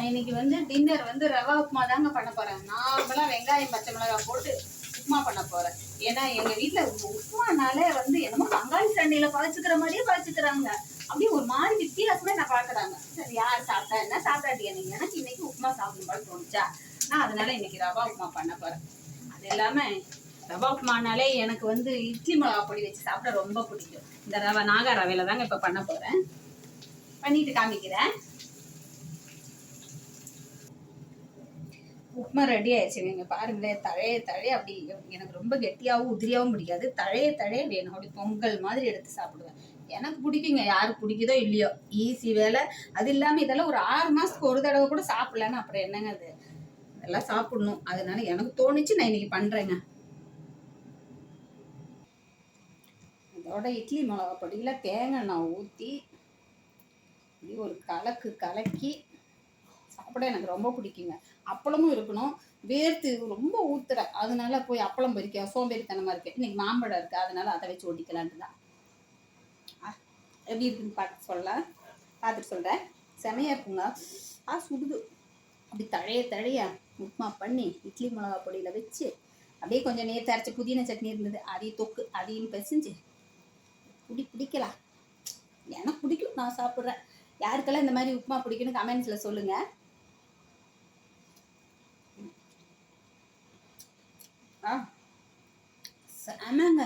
இன்னைக்கு வந்து டின்னர் வந்து ரவா உப்புமா தாங்க பண்ண போறேன். நார்மலா வெங்காயம் பச்சை மிளகாய் போட்டு உப்புமா பண்ண போறேன். ஏன்னா எங்க வீட்டுல உப்புமானாலே வந்து என்னமோ பங்காளி சண்டையில பாய்ச்சிக்கிற மாதிரியே பாய்ச்சிக்கிறாங்க. அப்படியே ஒரு மாதிரி வித்தியாசமே நான் பாக்குறாங்க. சரி யார் சாப்பிட்டா என்ன சாப்பிட்டாட்டியா நீங்க? எனக்கு இன்னைக்கு உப்புமா சாப்பிடும் போது தோணுச்சா, நான் அதனால இன்னைக்கு ரவா உப்புமா பண்ண போறேன். அது இல்லாம ரவா உப்புமானாலே எனக்கு வந்து இட்லி மிளகா பொடி வச்சு சாப்பிட ரொம்ப பிடிக்கும். இந்த ரவை நாகா ரவையில தாங்க இப்ப பண்ண போறேன். பண்ணிட்டு காமிக்கிறேன். உப்புமா ரெடி ஆயிடுச்சு. நீங்க பாருங்களேன், தழைய அப்படி எனக்கு ரொம்ப கெட்டியாகவும் உதிரியாகவும் பிடிக்காது. தழைய வேணும். அப்படி பொங்கல் மாதிரி எடுத்து சாப்பிடுவேன். எனக்கு பிடிக்குங்க. யாருக்கு பிடிக்குதோ இல்லையோ, ஈஸி வேலை. அது இல்லாம இதெல்லாம் ஒரு 6 மாசத்துக்கு ஒரு தடவை கூட சாப்பிடலன்னு அப்புறம் என்னங்க அது? அதெல்லாம் சாப்பிடணும். அதனால எனக்கு தோணுச்சு, நான் இன்னைக்கு பண்றேங்க. இதோட இட்லி மிளகா பொடியில தேங்காய் எண்ணெய் ஊற்றி ஒரு கலக்கி சாப்பிட எனக்கு ரொம்ப பிடிக்குங்க. அப்பளமும் இருக்கணும். வேர்த்து ரொம்ப ஊத்துற, அதனால போய் அப்பளம் பொரிக்க சோம்பேறித்தனமா இருக்கு. இன்னைக்கு மாம்பழம் இருக்கு, அதனால அதை வச்சு ஓட்டிக்கலான்ட்டு தான். எப்படி இருக்குன்னு பார்த்துட்டு சொல்றேன். செமையா இருக்குங்க. சுடுது. அப்படி தழைய உப்புமா பண்ணி இட்லி மிளகா பொடியில வச்சு அப்படியே கொஞ்சம் நேர்த்து அரைச்சி புதினா சட்னி இருந்தது, அதையும் பிசைஞ்சு பிடிக்கலாம். எனக்கு பிடிக்கும், நான் சாப்பிட்றேன். யாருக்கெல்லாம் இந்த மாதிரி உப்புமா பிடிக்குன்னு கமெண்ட்ஸ்ல சொல்லுங்க. ஆமாங்க,